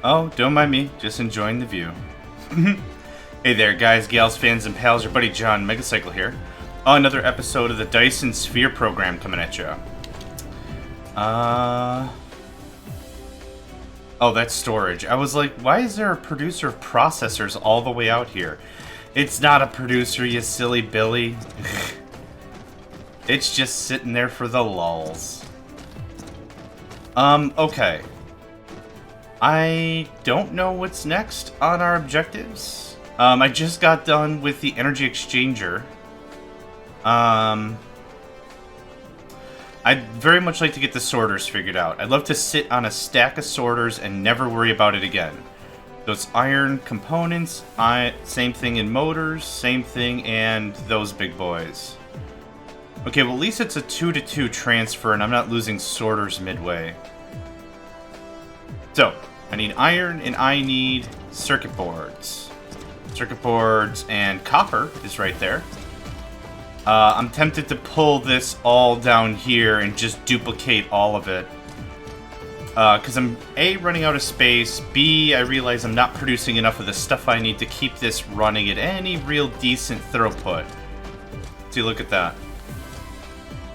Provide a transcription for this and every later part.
Oh, don't mind me. Just enjoying the view. Hey there, guys, gals, fans, and pals. Your buddy John, Megacycle here. Another episode of the Dyson Sphere program coming at you. Oh, that's storage. I was like, why is there a producer of processors all the way out here? It's not a producer, you silly Billy. It's just sitting there for the lulz. Okay. I don't know what's next on our objectives. I just got done with the energy exchanger. I'd very much like to get the sorters figured out. I'd love to sit on a stack of sorters and never worry about it again. Those iron components, same thing in motors, same thing, and those big boys. Okay, well at least it's a 2-to-2 transfer and I'm not losing sorters midway. So, I need iron and I need circuit boards. Circuit boards and copper is right there. I'm tempted to pull this all down here and just duplicate all of it. Because I'm A, running out of space, B, I realize I'm not producing enough of the stuff I need to keep this running at any real decent throughput. See, look at that.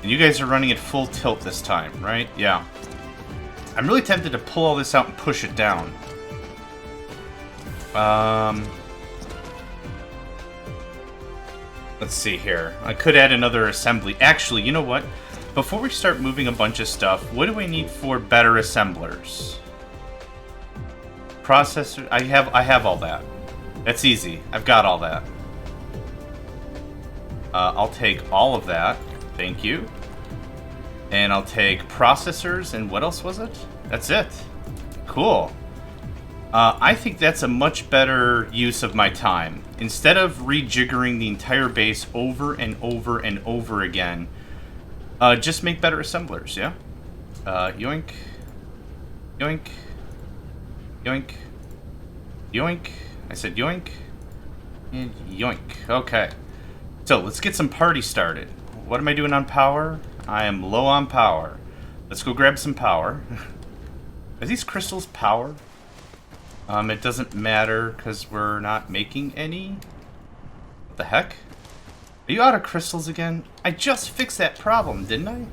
And you guys are running at full tilt this time, right? Yeah. I'm really tempted to pull all this out and push it down. Let's see here. I could add another assembly. Actually, you know what? Before we start moving a bunch of stuff, what do I need for better assemblers? Processor. I have all that. That's easy. I've got all that. I'll take all of that. Thank you. And I'll take processors, and what else was it? That's it. Cool. I think that's a much better use of my time. Instead of rejiggering the entire base over and over and over again, just make better assemblers, yeah? Yoink. Yoink. Yoink. Yoink. I said yoink. And yoink. Okay. So, let's get some party started. What am I doing on power? I am low on power. Let's go grab some power. Are these crystals power? It doesn't matter because we're not making any. What the heck? Are you out of crystals again? I just fixed that problem, didn't I?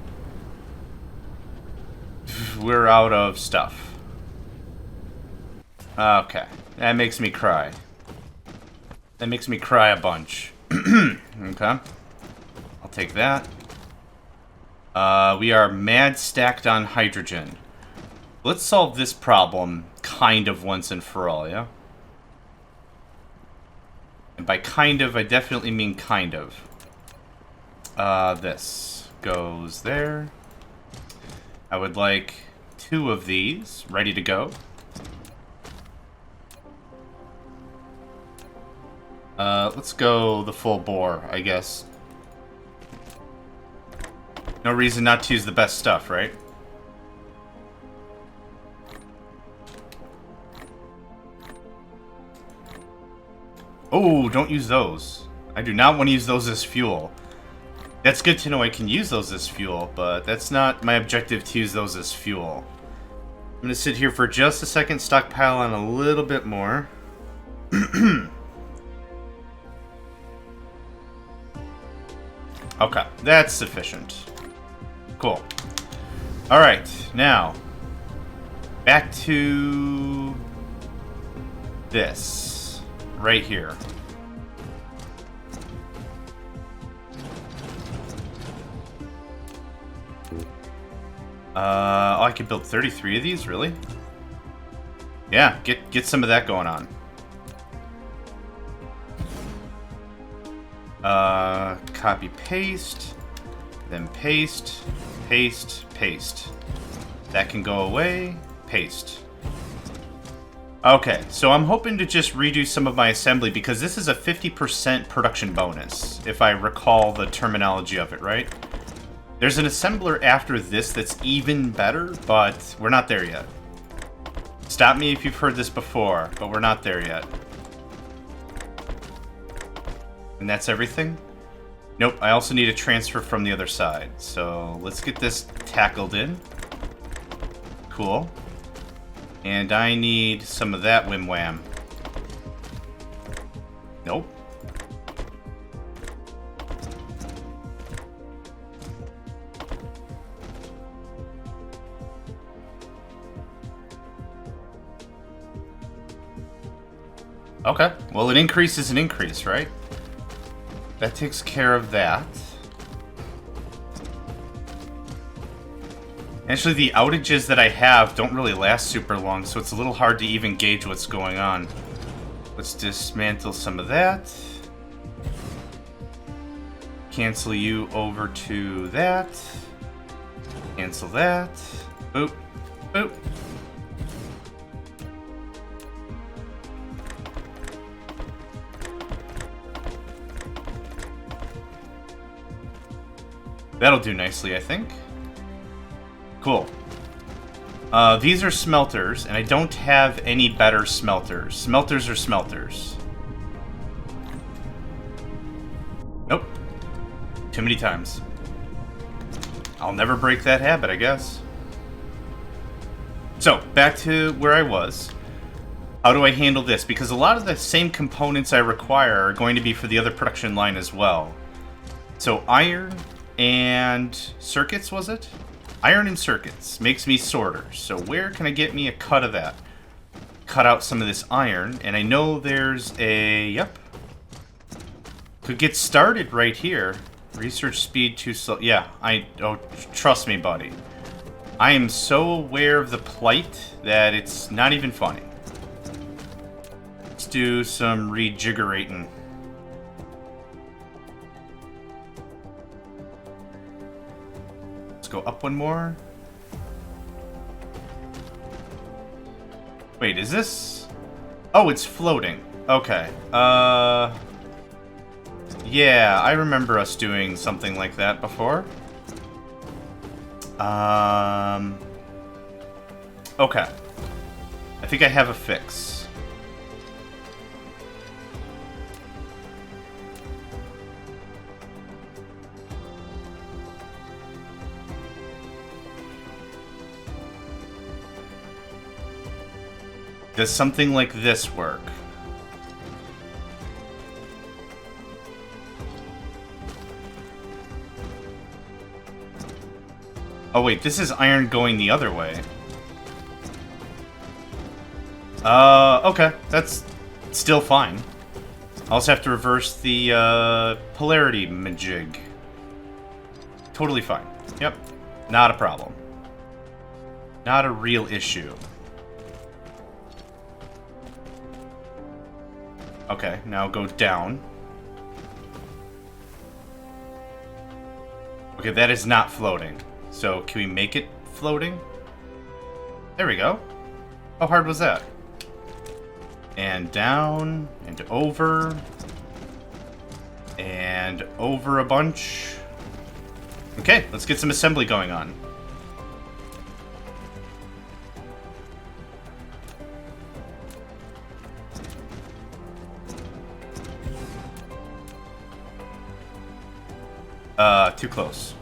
We're out of stuff. Okay. That makes me cry. That makes me cry a bunch. Okay. I'll take that. We are mad stacked on hydrogen. Let's solve this problem kind of once and for all, yeah? And by kind of, I definitely mean kind of. This goes there. I would like 2 of these ready to go. Let's go the full bore, I guess. No reason not to use the best stuff, right? Oh, don't use those. I do not want to use those as fuel. That's good to know I can use those as fuel, but that's not my objective to use those as fuel. I'm going to sit here for just a second, stockpile on a little bit more. Okay, that's sufficient. Cool. Alright, now, back to this. Right here. Oh, I could build 33 of these, really? Yeah, get some of that going on. Copy, paste, then paste, paste, paste. That can go away, paste. Okay, so I'm hoping to just redo some of my assembly because this is a 50% production bonus, if I recall the terminology of it, right? There's an assembler after this that's even better, but we're not there yet. Stop me if you've heard this before, but we're not there yet. And that's everything? Nope, I also need a transfer from the other side. So let's get this tackled in. Cool. And I need some of that Wim Wham. Nope. Okay, well, an increase is an increase, right? That takes care of that. Actually, the outages that I have don't really last super long, so it's a little hard to even gauge what's going on. Let's dismantle some of that. Cancel you over to that. Cancel that. Boop. Boop. That'll do nicely, I think. Cool. These are smelters, and I don't have any better smelters. Smelters are smelters. Nope. Too many times. I'll never break that habit, I guess. So, back to where I was. How do I handle this? Because a lot of the same components I require are going to be for the other production line as well. So, iron and circuits, was it? Iron and circuits makes me sorters. So where can I get me a cut of that? Cut out some of this iron, and I know there's a... Yep. Could get started right here. Research speed too slow. Yeah, oh, trust me, buddy. I am so aware of the plight that it's not even funny. Let's do some rejiggerating. Go up one more. Wait, is this... Oh, it's floating. Okay. Yeah, I remember us doing something like that before. Okay. I think I have a fix. Does something like this work? Oh wait, this is iron going the other way. Okay. That's still fine. I also have to reverse the, polarity majig. Totally fine. Yep. Not a problem. Not a real issue. Okay, now go down. Okay, that is not floating. So, can we make it floating? There we go. How hard was that? And down, and over a bunch. Okay, let's get some assembly going on. Too close.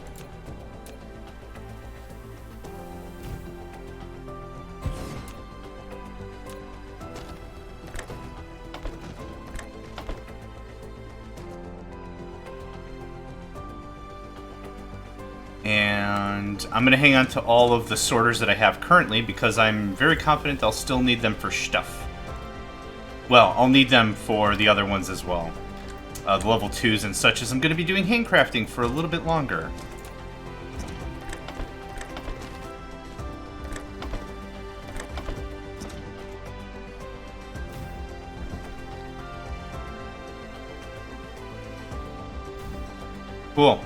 And I'm going to hang on to all of the sorters that I have currently because I'm very confident I'll still need them for stuff. Well, I'll need them for the other ones as well. The level 2s and such, as I'm going to be doing handcrafting for a little bit longer. Cool.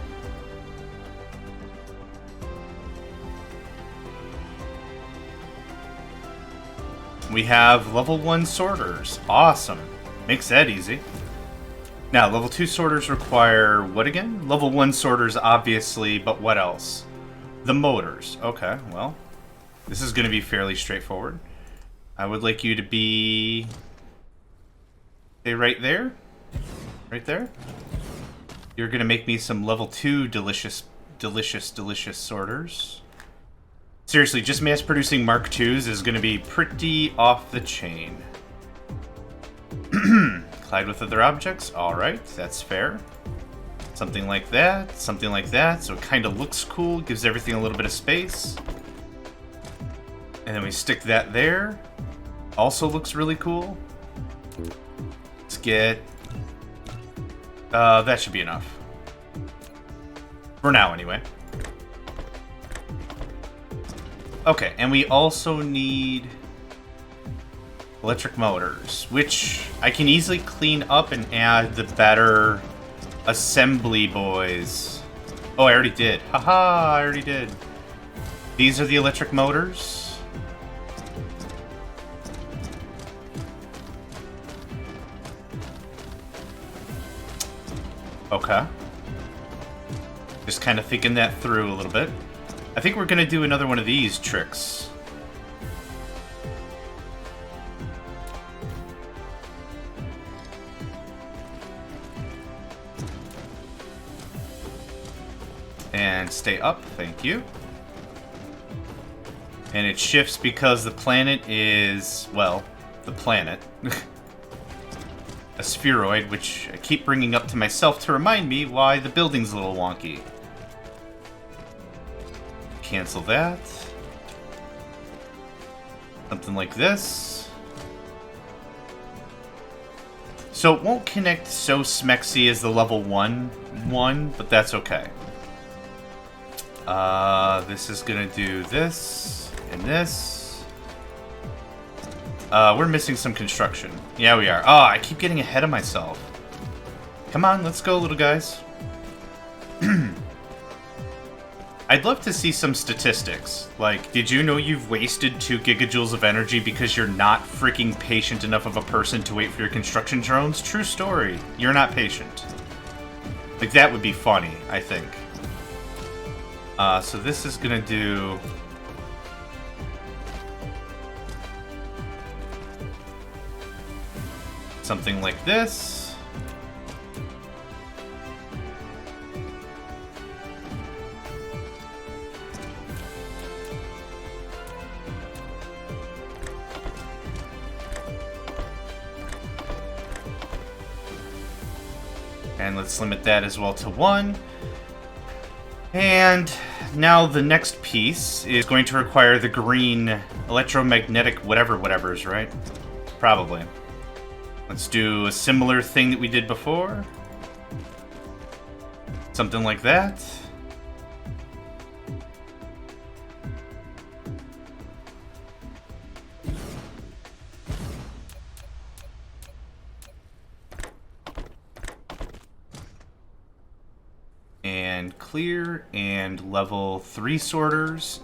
We have level 1 sorters. Awesome. Makes that easy. Now, level 2 sorters require what again? Level 1 sorters, obviously, but what else? The motors. Okay, well, this is going to be fairly straightforward. I would like you to be... Stay right there. Right there. You're going to make me some level 2 delicious sorters. Seriously, just mass-producing Mark IIs is going to be pretty off the chain. Collide with other objects? Alright, that's fair. Something like that, so it kind of looks cool, gives everything a little bit of space. And then we stick that there. Also looks really cool. Let's get... that should be enough. For now, anyway. Okay, and we also need electric motors, which I can easily clean up and add the better assembly boys. Oh, I already did. Haha, I already did. These are the electric motors. Okay. Just kind of thinking that through a little bit. I think we're going to do another one of these tricks. And stay up, thank you. And it shifts because the planet is, well, the planet. A spheroid, which I keep bringing up to myself to remind me why the building's a little wonky. Cancel that. Something like this. So it won't connect so smexy as the level 1 one, but that's okay. This is gonna do this and this. We're missing some construction. Yeah, we are. Oh, I keep getting ahead of myself. Come on, let's go, little guys. I'd love to see some statistics. Like, did you know you've wasted 2 gigajoules of energy because you're not freaking patient enough of a person to wait for your construction drones? True story. You're not patient. Like, that would be funny, I think. So this is gonna do... something like this. And let's limit that as well to 1. And now the next piece is going to require the green electromagnetic whatever's, right? Probably. Let's do a similar thing that we did before. Something like that. And clear, and level 3 sorters.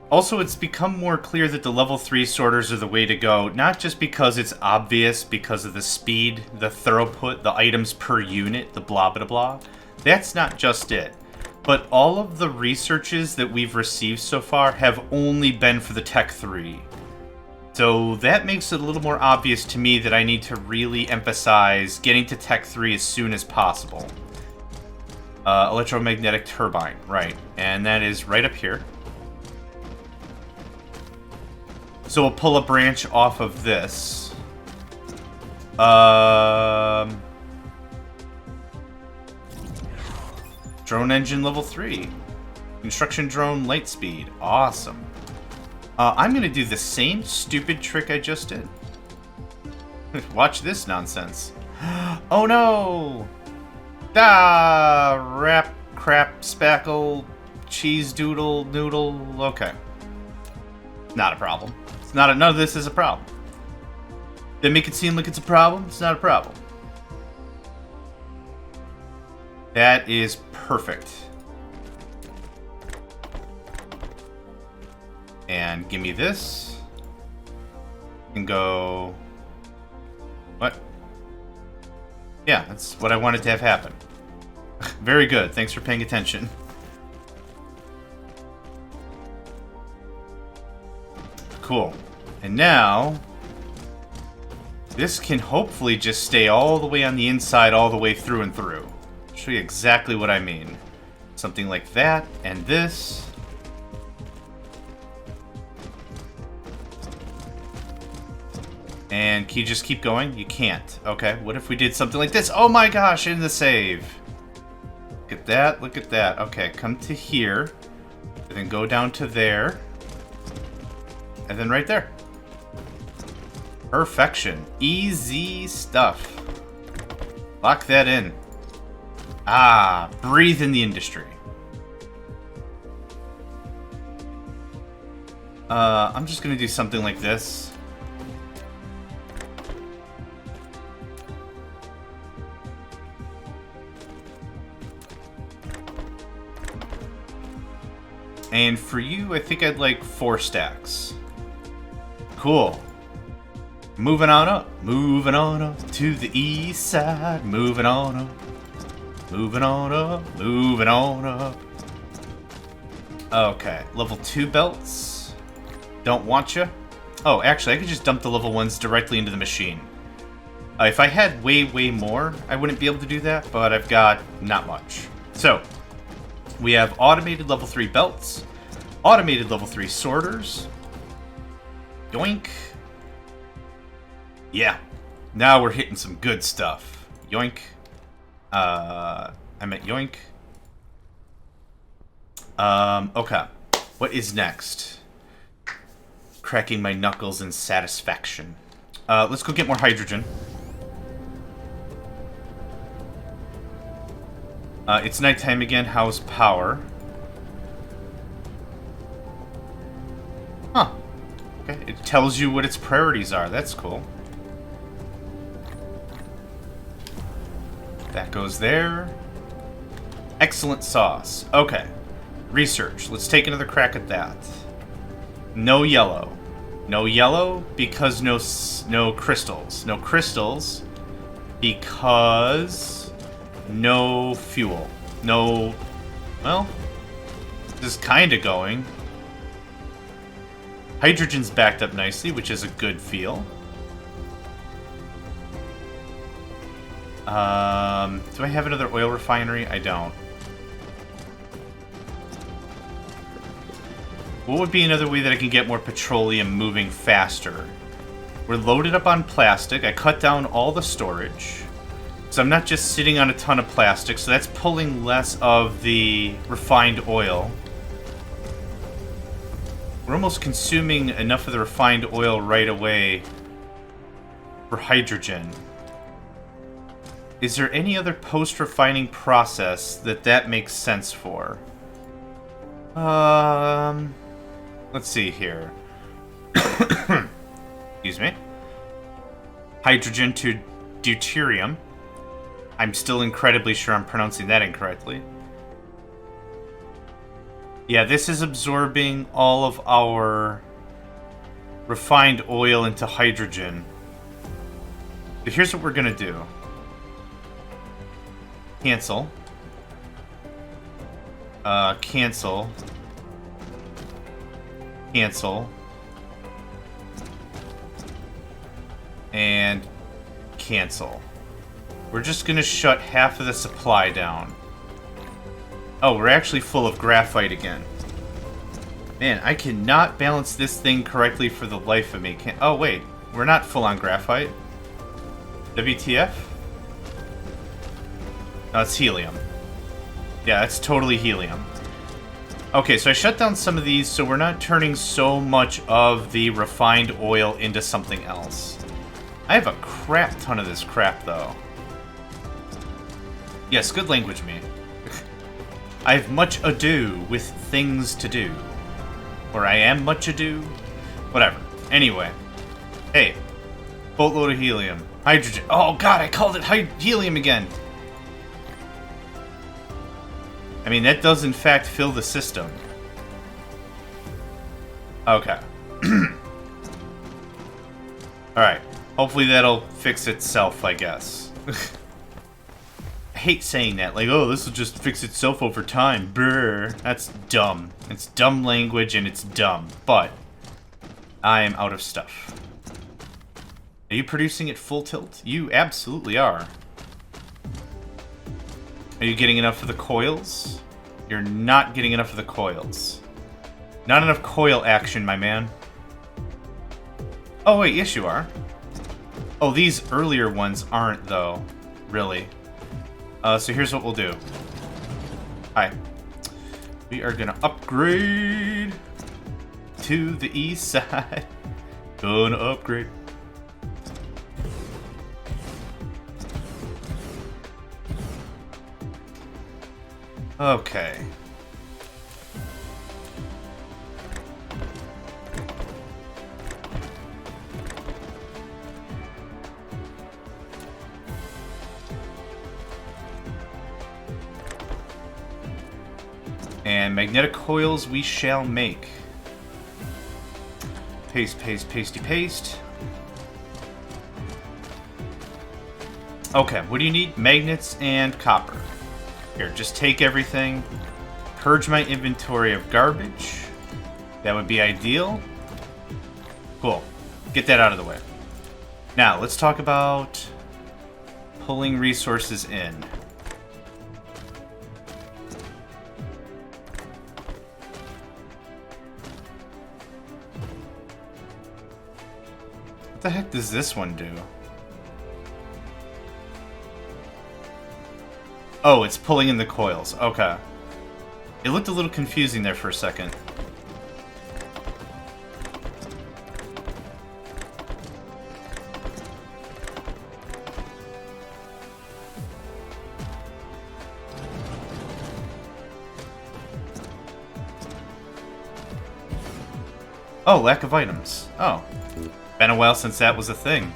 Also, it's become more clear that the level 3 sorters are the way to go, not just because it's obvious, because of the speed, the throughput, the items per unit, the blah blah blah. That's not just it. But all of the researches that we've received so far have only been for the Tech 3. So that makes it a little more obvious to me that I need to really emphasize getting to Tech 3 as soon as possible. Electromagnetic turbine, right. And that is right up here. So we'll pull a branch off of this. Drone engine level 3. Construction drone light speed. Awesome. I'm going to do the same stupid trick I just did. Watch this nonsense. Oh no! Ah, wrap, crap, spackle, cheese doodle, noodle. Okay. Not a problem. It's not none of this is a problem. They make it seem like it's a problem. It's not a problem. That is perfect. And give me this. And go... What? Yeah, that's what I wanted to have happen. Very good. Thanks for paying attention. Cool. And now, this can hopefully just stay all the way on the inside, all the way through and through. I'll show you exactly what I mean. Something like that, and this. And can you just keep going? You can't. Okay, what if we did something like this? Oh my gosh, in the save. Look at that, look at that. Okay, come to here. And then go down to there. And then right there. Perfection. Easy stuff. Lock that in. Ah, breathe in the industry. I'm just gonna do something like this. And for you, I think I'd like 4 stacks. Cool. Moving on up to the east side. Moving on up, moving on up, moving on up. Okay, level 2 belts. Don't want you. Oh, actually, I could just dump the level 1s directly into the machine. If I had way more, I wouldn't be able to do that, but I've got not much. So, we have automated level 3 belts, automated level 3 sorters. Yoink. Yeah, now we're hitting some good stuff. Yoink. I meant yoink. Okay. What is next? Cracking my knuckles in satisfaction. Let's go get more hydrogen. It's nighttime again. How's power? Huh. Okay, it tells you what its priorities are. That's cool. That goes there. Excellent sauce. Okay. Research. Let's take another crack at that. No yellow. No yellow because no crystals. No crystals because no fuel. No... Well, this is kind of going. Hydrogen's backed up nicely, which is a good feel. Do I have another oil refinery? I don't. What would be another way that I can get more petroleum moving faster? We're loaded up on plastic. I cut down all the storage. So I'm not just sitting on a ton of plastic, so that's pulling less of the refined oil. We're almost consuming enough of the refined oil right away for hydrogen. Is there any other post-refining process that makes sense for? Let's see here. Excuse me. Hydrogen to deuterium. I'm still incredibly sure I'm pronouncing that incorrectly. Yeah, this is absorbing all of our refined oil into hydrogen. But here's what we're gonna do. Cancel. Cancel. Cancel. And cancel. We're just gonna shut half of the supply down. Oh, we're actually full of graphite again. Man, I cannot balance this thing correctly for the life of me. Oh, wait. We're not full on graphite. WTF? No, it's helium. Yeah, that's totally helium. Okay, so I shut down some of these so we're not turning so much of the refined oil into something else. I have a crap ton of this crap, though. Yes, good language, me. I have much ado with things to do. Or I am much ado? Whatever. Anyway. Hey. Boatload of helium. Hydrogen. Oh god, I called it helium again! I mean, that does in fact fill the system. Okay. Alright. Hopefully that'll fix itself, I guess. I hate saying that. Like, oh, this will just fix itself over time. Brr. That's dumb. It's dumb language and it's dumb. But I am out of stuff. Are you producing at full tilt? You absolutely are. Are you getting enough of the coils? You're not getting enough of the coils. Not enough coil action, my man. Oh, wait, yes you are. Oh, these earlier ones aren't, though. Really. So here's what we'll do. Hi. We are gonna upgrade to the east side. Gonna upgrade. Okay. And magnetic coils we shall make. Paste, paste, pasty, paste. Okay, what do you need? Magnets and copper. Here, just take everything. Purge my inventory of garbage. That would be ideal. Cool. Get that out of the way. Now, let's talk about pulling resources in. What the heck does this one do? Oh, it's pulling in the coils. Okay. It looked a little confusing there for a second. Oh, lack of items. Oh. Been a while since that was a thing.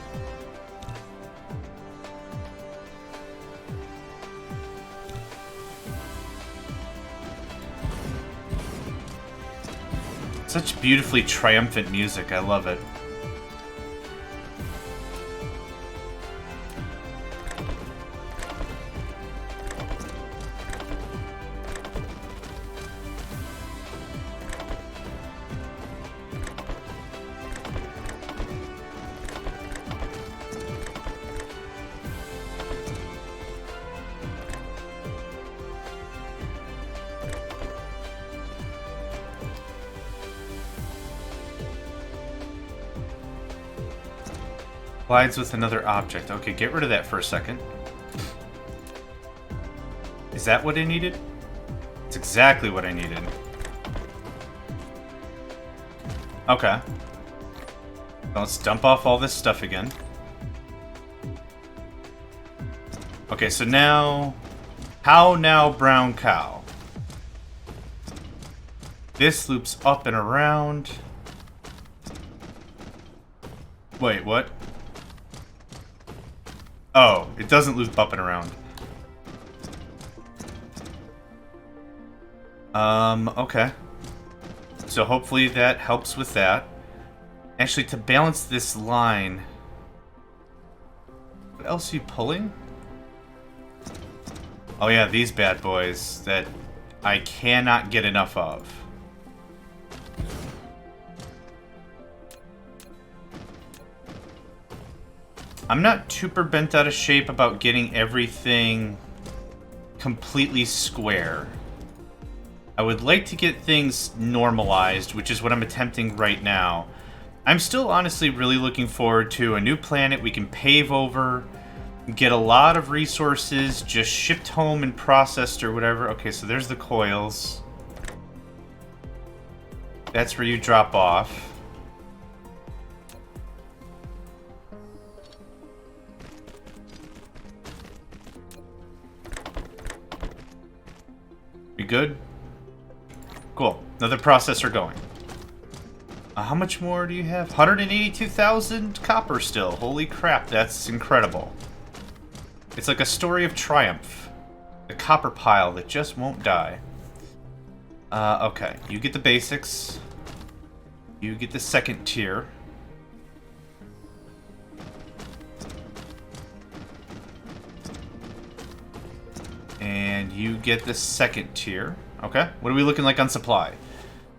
Such beautifully triumphant music. I love it. Collides with another object. Okay, get rid of that for a second. Is that what I needed? It's exactly what I needed. Okay. Well, let's dump off all this stuff again. Okay, so now... How now, brown cow? This loops up and around. Wait, what? Oh, it doesn't loop up and around. Okay. So hopefully that helps with that. Actually, to balance this line... What else are you pulling? Oh yeah, these bad boys that I cannot get enough of. I'm not super bent out of shape about getting everything completely square. I would like to get things normalized, which is what I'm attempting right now. I'm still honestly really looking forward to a new planet we can pave over, get a lot of resources just shipped home and processed or whatever. Okay, so there's the coils. That's where you drop off. We good? Cool. Another processor going. How much more do you have? 182,000 copper still. Holy crap, that's incredible. It's like a story of triumph. The copper pile that just won't die. Okay. You get the basics. You get the second tier. And you get the second tier. Okay. What are we looking like on supply?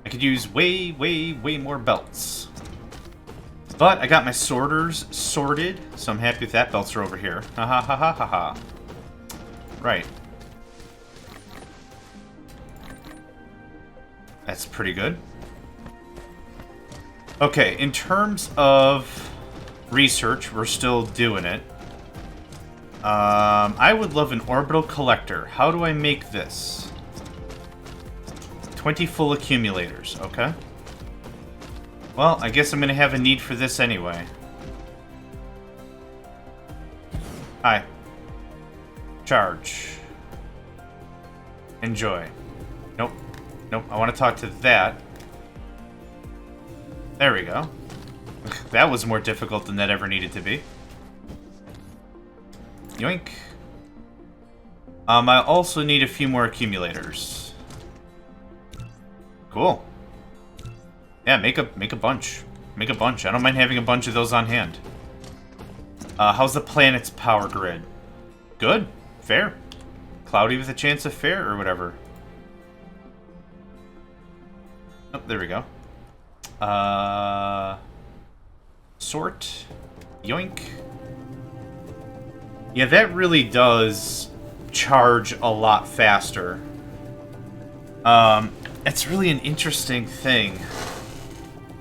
I could use way, way, way more belts. But I got my sorters sorted, so I'm happy with that. Belts are over here. Ha ha ha ha ha ha. Right. That's pretty good. Okay, in terms of research. We're still doing it. I would love an orbital collector. How do I make this? 20 full accumulators. Okay. Well, I guess I'm going to have a need for this anyway. Hi. Charge. Enjoy. Nope. Nope. I want to talk to that. There we go. That was more difficult than that ever needed to be. Yoink. I also need a few more accumulators. Cool. Yeah, make a bunch. Make a bunch. I don't mind having a bunch of those on hand. How's the planet's power grid? Good. Fair. Cloudy with a chance of fair or whatever. Oh, there we go. Sort. Yoink. Yeah, that really does charge a lot faster. It's really an interesting thing.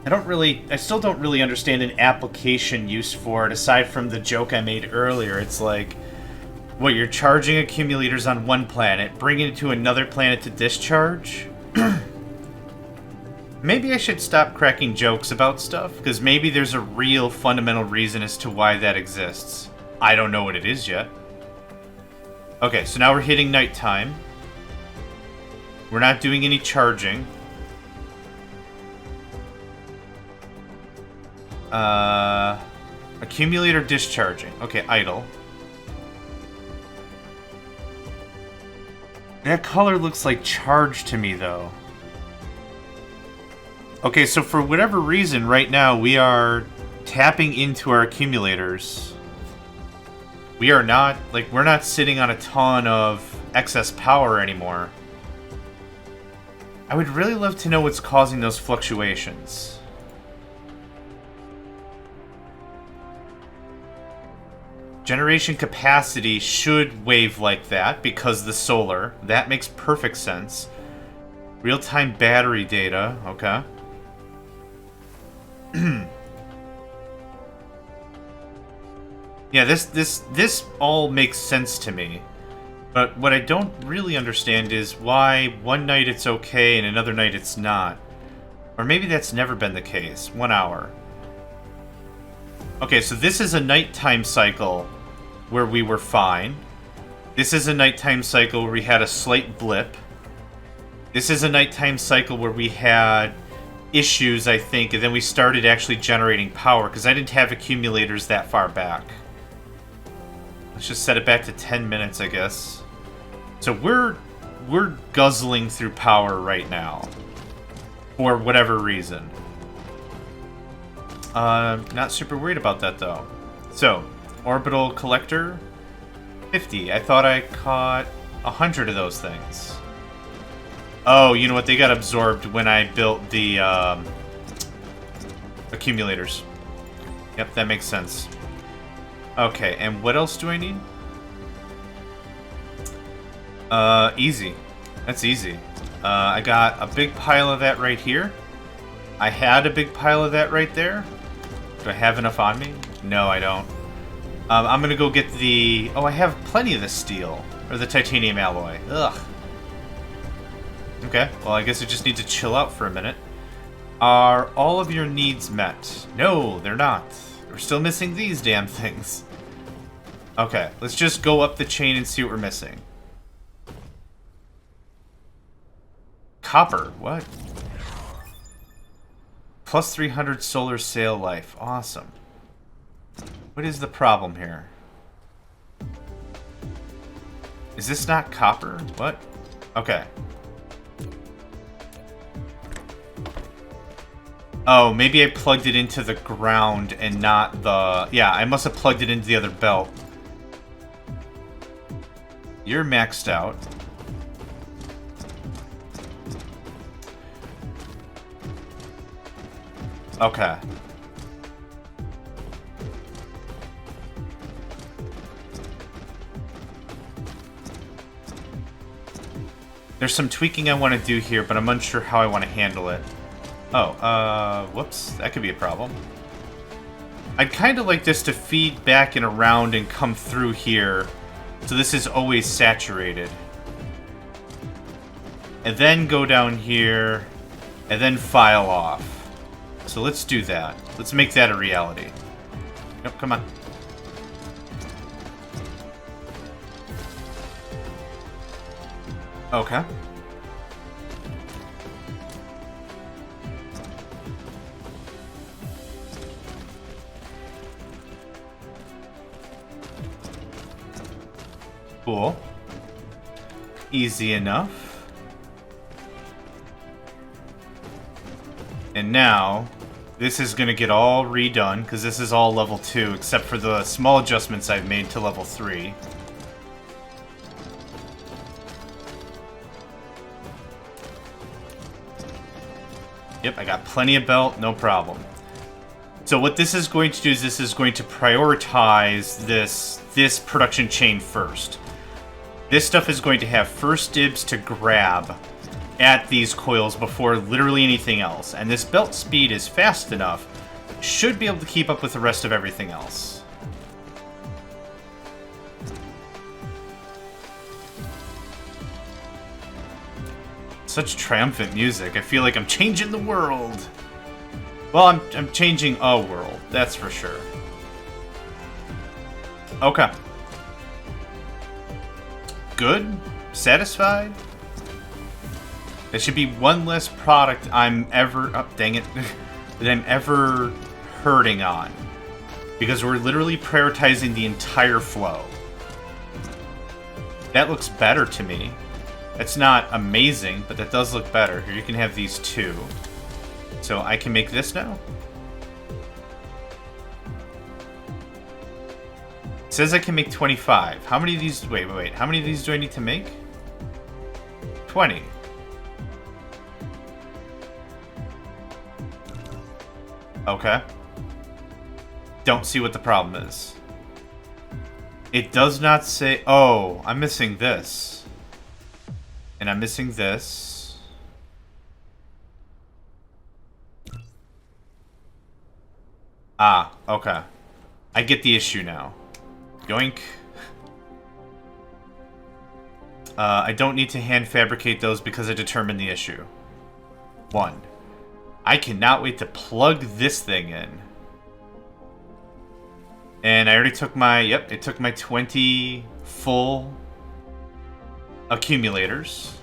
I still don't really understand an application use for it, aside from the joke I made earlier. It's like, what, you're charging accumulators on one planet, bringing it to another planet to discharge? Maybe I should stop cracking jokes about stuff, because maybe there's a real fundamental reason as to why that exists. I don't know what it is yet. Okay, so now we're hitting nighttime. We're not doing any charging. Accumulator discharging. Okay, idle. That color looks like charge to me, though. Okay, so for whatever reason, right now, we are tapping into our accumulators. We are not, like, we're not sitting on a ton of excess power anymore. I would really love to know what's causing those fluctuations. Generation capacity should wave like that because the solar. That makes perfect sense. Real-time battery data. Okay. Yeah, this all makes sense to me. But what I don't really understand is why one night it's okay and another night it's not. Or maybe that's never been the case. 1 hour. Okay, so this is a nighttime cycle where we were fine. This is a nighttime cycle where we had a slight blip. This is a nighttime cycle where we had issues, I think, and then we started actually generating power, because I didn't have accumulators that far back. Let's just set it back to 10 minutes, I guess. So we're guzzling through power right now. For whatever reason. Not super worried about that, though. So, orbital collector, 50. I thought I caught 100 of those things. Oh, you know what? They got absorbed when I built the accumulators. Yep, that makes sense. Okay, and what else do I need? Easy. That's easy. I got a big pile of that right here. I had a big pile of that right there. Do I have enough on me? No, I don't. I'm gonna go get the... Oh, I have plenty of the steel. Or the titanium alloy. Ugh. Okay, well, I guess I just need to chill out for a minute. Are all of your needs met? No, they're not. We're still missing these damn things. Okay, let's just go up the chain and see what we're missing. Copper, what? Plus 300 solar sail life. Awesome. What is the problem here? Is this not copper? What? Okay. Oh, maybe I plugged it into the ground and not the... Yeah, I must have plugged it into the other belt. You're maxed out. Okay. There's some tweaking I want to do here, but I'm unsure how I want to handle it. Oh, whoops. That could be a problem. I'd kind of like this to feed back and around and come through here. So this is always saturated. And then go down here, and then file off. So let's do that. Let's make that a reality. Yep, come on. Okay. Cool. Easy enough. And now, this is going to get all redone, because this is all level 2, except for the small adjustments I've made to level 3. Yep, I got plenty of belt, no problem. So what this is going to do is this is going to prioritize this production chain first. This stuff is going to have first dibs to grab at these coils before literally anything else. And this belt speed is fast enough, should be able to keep up with the rest of everything else. Such triumphant music. I feel like I'm changing the world. Well, I'm changing a world, that's for sure. Okay. Good? Satisfied? There should be one less product I'm ever... Oh, dang it. that I'm ever hurting on. Because we're literally prioritizing the entire flow. That looks better to me. It's not amazing, but that does look better. Here, you can have these two. So I can make this now? It says I can make 25. How many of these... Wait. How many of these do I need to make? 20. Okay. Don't see what the problem is. It does not say... Oh, I'm missing this. And I'm missing this. Ah, okay. I get the issue now. Yoink. I don't need to hand fabricate those because I determined the issue. 1. I cannot wait to plug this thing in. And I already took my... Yep, it took my 20 full accumulators.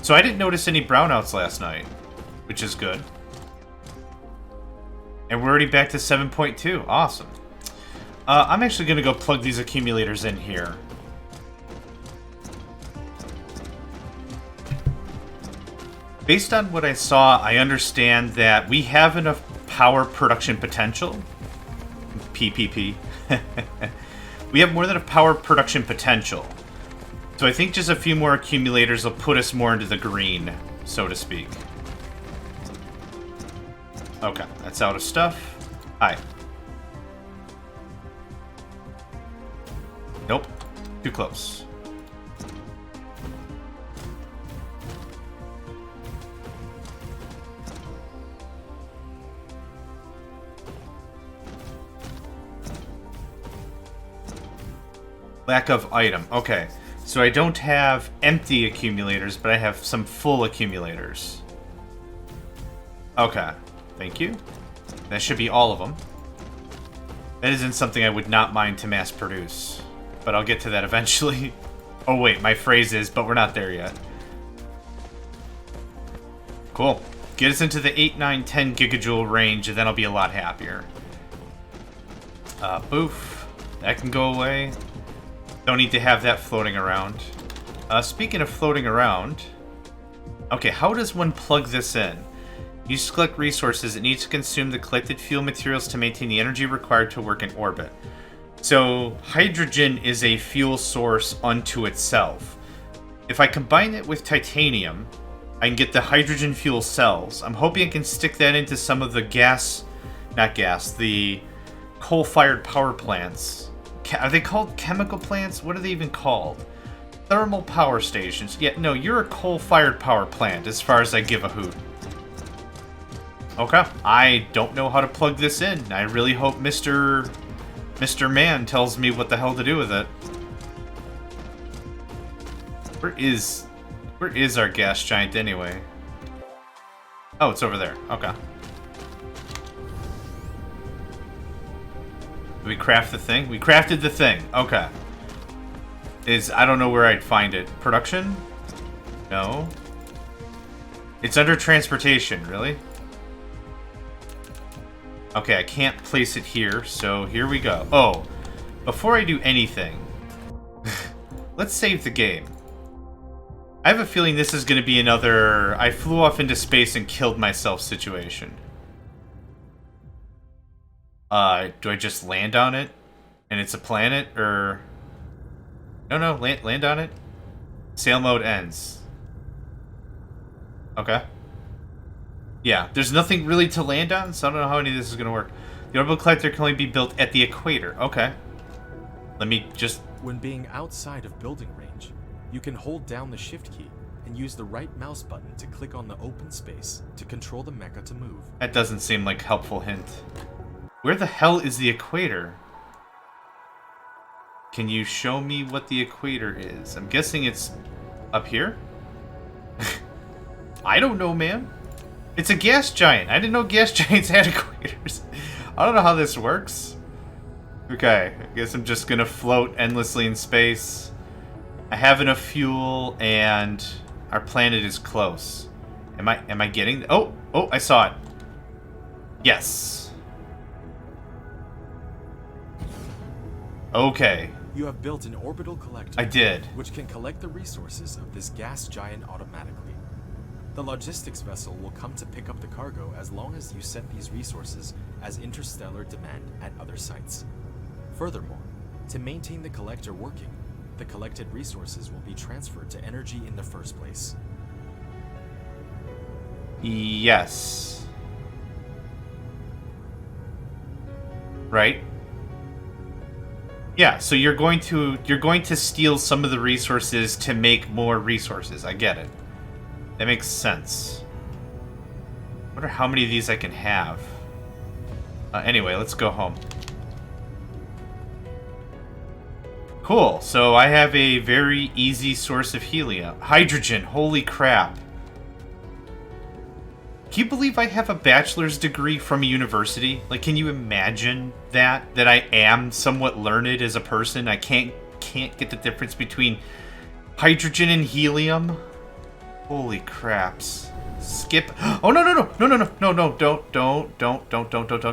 So I didn't notice any brownouts last night, which is good. And we're already back to 7.2. Awesome. I'm actually going to go plug these accumulators in here. Based on what I saw, I understand that we have enough power production potential. PPP. We have more than enough power production potential. So I think just a few more accumulators will put us more into the green, so to speak. Okay, that's out of stuff. Hi. Nope. Too close. Lack of item. Okay. So I don't have empty accumulators, but I have some full accumulators. Okay. Thank you. That should be all of them. That isn't something I would not mind to mass produce. But I'll get to that eventually. Oh wait, my phrase is, but we're not there yet. Cool. Get us into the 8, 9, 10 gigajoule range, and then I'll be a lot happier. Boof. That can go away. Don't need to have that floating around. Speaking of floating around... Okay, how does one plug this in? Use to collect resources. It needs to consume the collected fuel materials to maintain the energy required to work in orbit. So, hydrogen is a fuel source unto itself. If I combine it with titanium, I can get the hydrogen fuel cells. I'm hoping I can stick that into some of the the coal-fired power plants. Are they called chemical plants? What are they even called? Thermal power stations. Yeah, no, you're a coal-fired power plant, as far as I give a hoot. Okay. I don't know how to plug this in. I really hope Mr. Man tells me what the hell to do with it. Where is our gas giant anyway? Oh, it's over there. Okay. Did we craft the thing? We crafted the thing. Okay. I don't know where I'd find it. Production? No. It's under transportation, really? Okay, I can't place it here, so here we go. Oh, before I do anything, let's save the game. I have a feeling this is going to be another I flew off into space and killed myself situation. Do I just land on it? And it's a planet, or... No, land on it. Sail mode ends. Okay. Yeah, there's nothing really to land on, so I don't know how any of this is going to work. The orbital collector can only be built at the equator. Okay. Let me just... When being outside of building range, you can hold down the shift key and use the right mouse button to click on the open space to control the mecha to move. That doesn't seem like a helpful hint. Where the hell is the equator? Can you show me what the equator is? I'm guessing it's up here? I don't know, man. It's a gas giant. I didn't know gas giants had equators. I don't know how this works. Okay, I guess I'm just gonna float endlessly in space. I have enough fuel, and our planet is close. Am I getting... Oh, I saw it. Yes. Okay. You have built an orbital collector. I did. Which can collect the resources of this gas giant automatically. The logistics vessel will come to pick up the cargo as long as you set these resources as interstellar demand at other sites. Furthermore, to maintain the collector working, the collected resources will be transferred to energy in the first place. Yes. Right? Yeah, so you're going to steal some of the resources to make more resources. I get it. That makes sense. I wonder how many of these I can have. Anyway, let's go home. Cool, so I have a very easy source of helium. Hydrogen, holy crap. Can you believe I have a bachelor's degree from a university? Like, can you imagine that I am somewhat learned as a person? I can't get the difference between hydrogen and helium. Holy craps. Skip. Oh, no,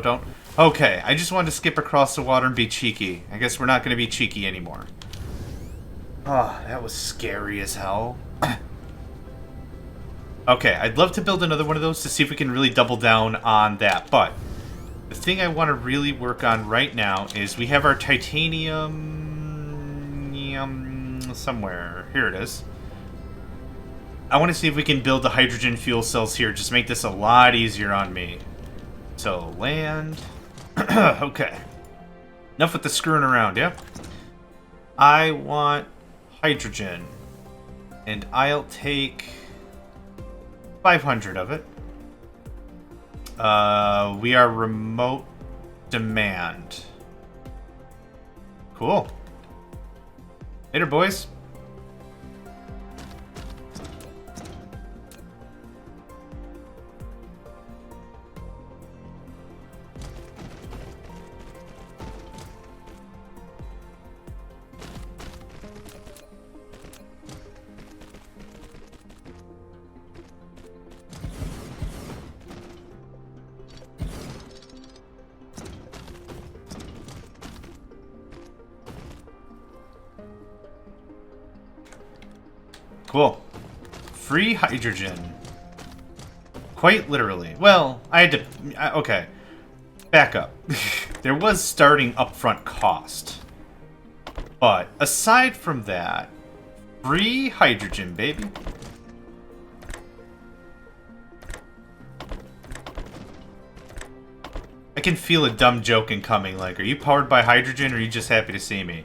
don't. Okay, I just wanted to skip across the water and be cheeky. I guess we're not going to be cheeky anymore. Oh, that was scary as hell. Okay, I'd love to build another one of those to see if we can really double down on that. But the thing I want to really work on right now is we have our titanium somewhere. Here it is. I want to see if we can build the hydrogen fuel cells here. Just make this a lot easier on me. So, land. Okay. Enough with the screwing around, yeah? I want hydrogen. And I'll take 500 of it. We are remote demand. Cool. Later, boys. Cool. Free hydrogen. Quite literally. Well, I had to... okay. Back up. There was starting upfront cost. But aside from that, free hydrogen, baby. I can feel a dumb joke incoming, like, are you powered by hydrogen or are you just happy to see me?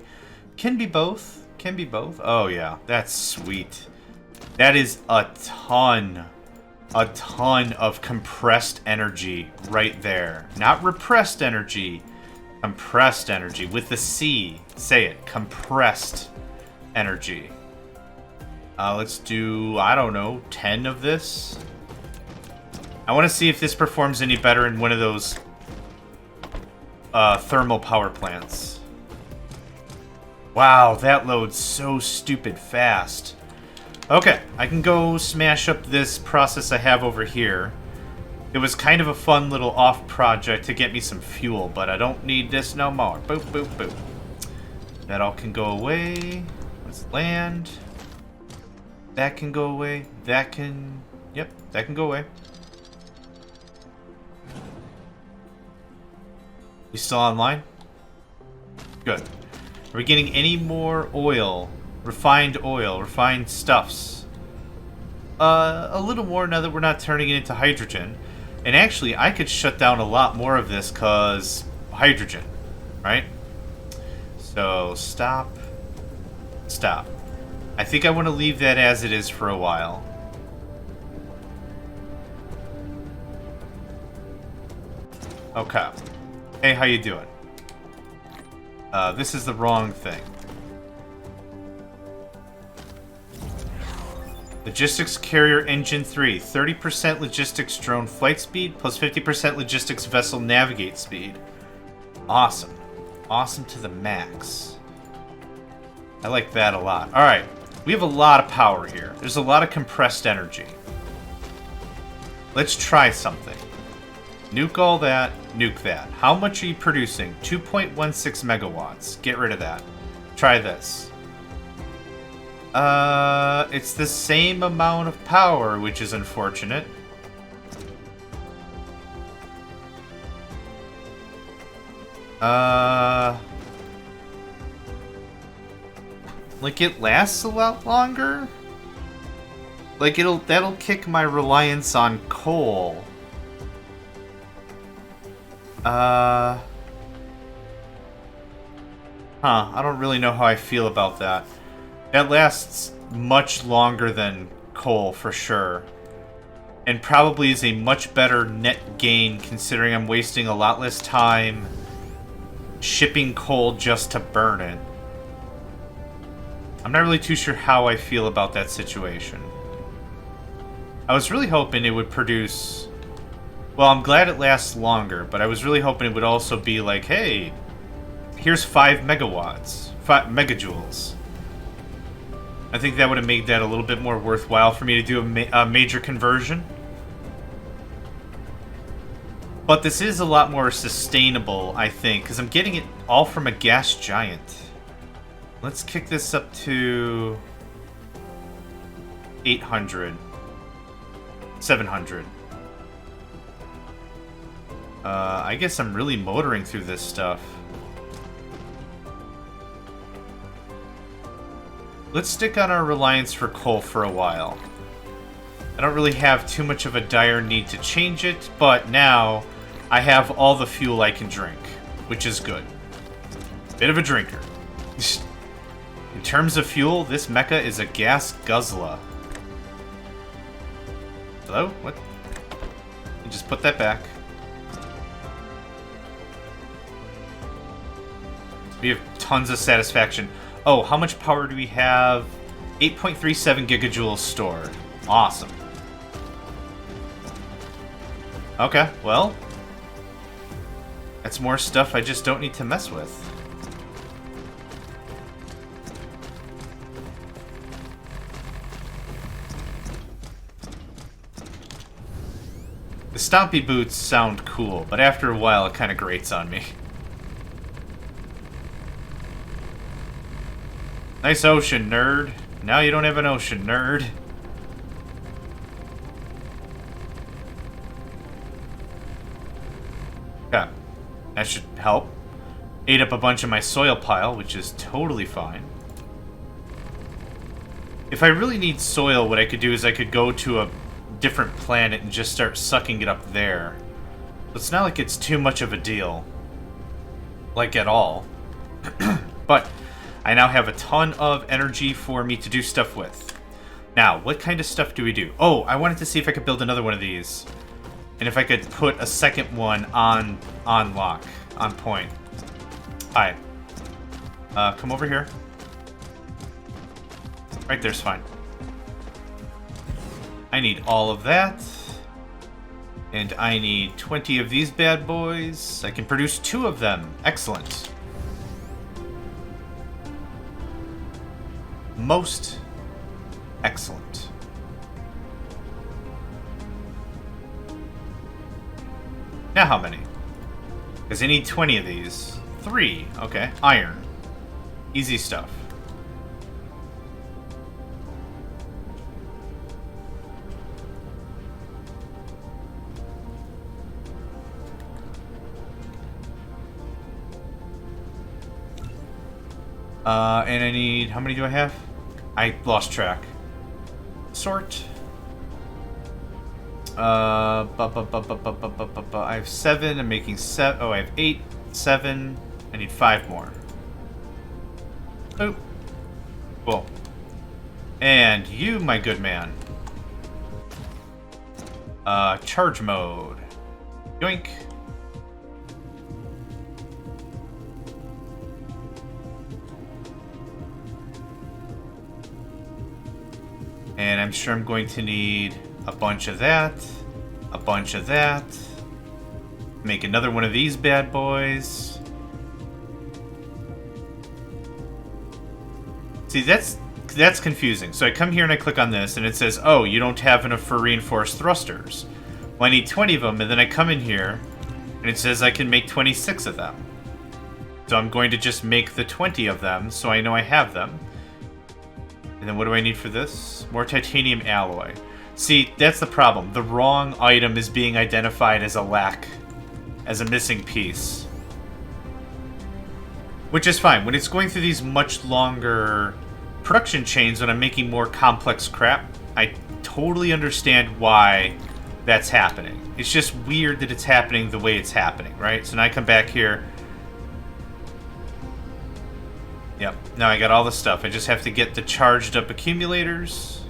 Can be both. Can be both. Oh, yeah. That's sweet. That is a ton a ton of compressed energy right there. Not repressed energy, compressed energy with the C. Say it, compressed energy. Let's do, I don't know, 10 of this. I want to see if this performs any better in one of those thermal power plants. Wow, that loads so stupid fast. Okay, I can go smash up this process I have over here. It was kind of a fun little off project to get me some fuel, but I don't need this no more. Boop, boop, boop. That all can go away. Let's land. That can go away. That can... Yep, that can go away. You still online? Good. Are we getting any more oil? Refined oil, refined stuffs. A little more now that we're not turning it into hydrogen. And actually, I could shut down a lot more of this because hydrogen, right? So, stop. Stop. I think I want to leave that as it is for a while. Okay. Hey, how you doing? This is the wrong thing. Logistics Carrier Engine 3. 30% logistics drone flight speed plus 50% logistics vessel navigate speed. Awesome. Awesome to the max. I like that a lot. Alright. We have a lot of power here. There's a lot of compressed energy. Let's try something. Nuke all that. Nuke that. How much are you producing? 2.16 megawatts. Get rid of that. Try this. It's the same amount of power, which is unfortunate. Like it lasts a lot longer? Like that'll kick my reliance on coal. I don't really know how I feel about that. That lasts much longer than coal, for sure. And probably is a much better net gain, considering I'm wasting a lot less time shipping coal just to burn it. I'm not really too sure how I feel about that situation. I was really hoping it would produce... Well, I'm glad it lasts longer, but I was really hoping it would also be like, hey, here's 5 megawatts, 5 megajoules. I think that would have made that a little bit more worthwhile for me to do a major conversion. But this is a lot more sustainable, I think, because I'm getting it all from a gas giant. Let's kick this up to 800. 700. I guess I'm really motoring through this stuff. Let's stick on our reliance for coal for a while. I don't really have too much of a dire need to change it, but now I have all the fuel I can drink, which is good. Bit of a drinker. In terms of fuel, this mecha is a gas guzzler. Hello? What? You just put that back. We have tons of satisfaction. Oh, how much power do we have? 8.37 gigajoules stored. Awesome. Okay, well. That's more stuff I just don't need to mess with. The stompy boots sound cool, but after a while it kind of grates on me. Nice ocean, nerd. Now you don't have an ocean, nerd. Okay. That should help. Ate up a bunch of my soil pile, which is totally fine. If I really need soil, what I could do is I could go to a different planet and just start sucking it up there. It's not like it's too much of a deal. Like, at all. But I now have a ton of energy for me to do stuff with. Now, what kind of stuff do we do? Oh, I wanted to see if I could build another one of these. And if I could put a second one on lock, on point. Hi. Come over here. Right there's fine. I need all of that. And I need 20 of these bad boys. I can produce 2 of them. Excellent. Most excellent. Now how many? Because I need 20 of these. 3. Okay. Iron. Easy stuff. And I need... How many do I have? I lost track. Sort. I have 7. I'm making 7. Oh, I have 8. 7. I need 5 more. Oh. Cool. And you, my good man. Charge mode. Yoink. And I'm sure I'm going to need a bunch of that, a bunch of that. Make another one of these bad boys. See, that's confusing. So I come here and I click on this, and it says, oh, you don't have enough for reinforced thrusters. Well, I need 20 of them, and then I come in here, and it says I can make 26 of them. So I'm going to just make the 20 of them, so I know I have them. And then what do I need for this? More titanium alloy. See, that's the problem. The wrong item is being identified as a lack, as a missing piece. Which is fine. When it's going through these much longer production chains, when I'm making more complex crap, I totally understand why that's happening. It's just weird that it's happening the way it's happening, right? So now I come back here. Yep, now I got all the stuff. I just have to get the charged up accumulators.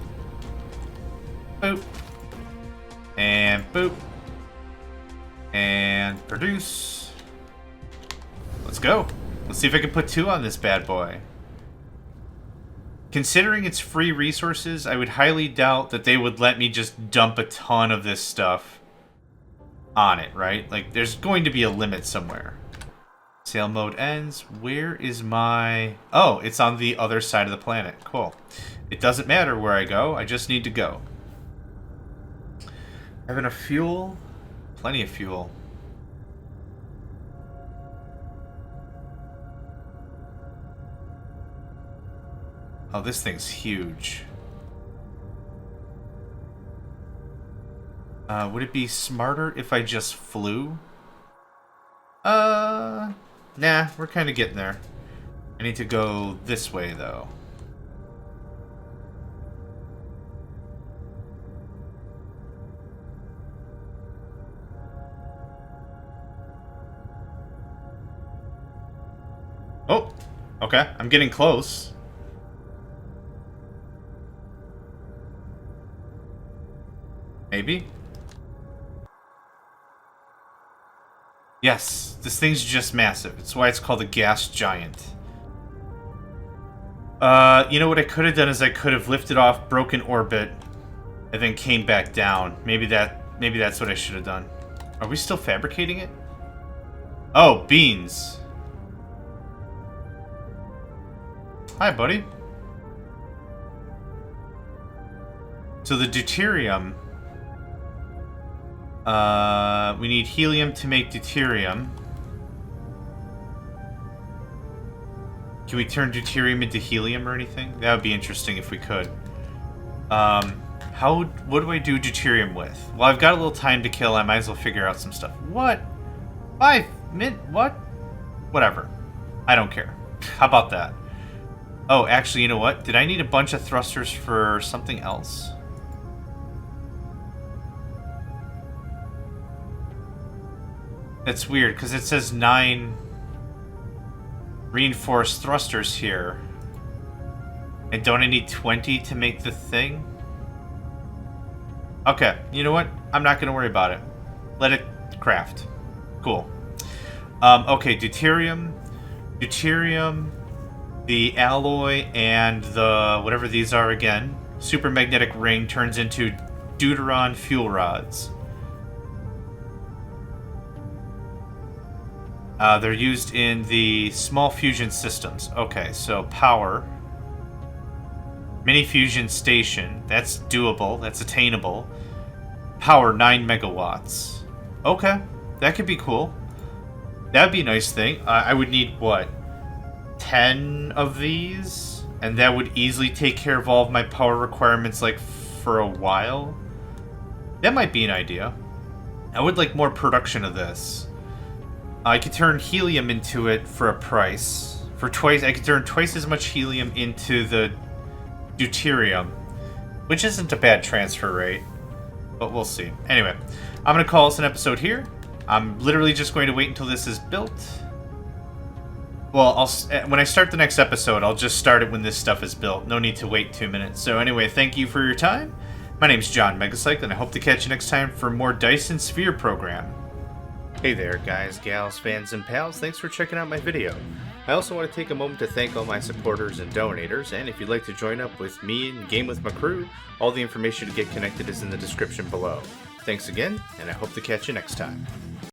Boop. And boop. And produce. Let's go. Let's see if I can put 2 on this bad boy. Considering it's free resources, I would highly doubt that they would let me just dump a ton of this stuff on it, right? Like, there's going to be a limit somewhere. Sail mode ends. Where is my... Oh, it's on the other side of the planet. Cool. It doesn't matter where I go. I just need to go. Have enough fuel? Plenty of fuel. Oh, this thing's huge. Would it be smarter if I just flew? Nah, we're kind of getting there. I need to go this way, though. Oh, okay. I'm getting close. Maybe? Yes, this thing's just massive. It's why it's called a gas giant. You know what I could have done is I could have lifted off, broken orbit, and then came back down. Maybe that's what I should have done. Are we still fabricating it? Oh, beans. Hi, buddy. So the deuterium... we need helium to make deuterium. Can we turn deuterium into helium or anything? That would be interesting if we could. What do I do deuterium with? Well, I've got a little time to kill. I might as well figure out some stuff. What? 5 min? What? Whatever. I don't care. How about that? Oh, actually, you know what? Did I need a bunch of thrusters for something else? That's weird, because it says 9 reinforced thrusters here. And don't I need 20 to make the thing? Okay, you know what? I'm not going to worry about it. Let it craft. Cool. Okay, deuterium, the alloy, and the whatever these are again. Supermagnetic ring turns into deuteron fuel rods. They're used in the small fusion systems. Okay, so power. Mini fusion station. That's doable. That's attainable. Power 9 megawatts. Okay, that could be cool. That'd be a nice thing. I would need, what, 10 of these? And that would easily take care of all of my power requirements, like, for a while. That might be an idea. I would like more production of this. I could turn helium into it for a price. For twice, I could turn twice as much helium into the deuterium, which isn't a bad transfer rate, but we'll see. Anyway, I'm going to call this an episode here. I'm literally just going to wait until this is built. Well, when I start the next episode, I'll just start it when this stuff is built. No need to wait 2 minutes. So anyway, thank you for your time. My name's John Megacycle, and I hope to catch you next time for more Dyson Sphere Program. Hey there, guys, gals, fans, and pals. Thanks for checking out my video. I also want to take a moment to thank all my supporters and donators, and if you'd like to join up with me and game with my crew, all the information to get connected is in the description below. Thanks again, and I hope to catch you next time.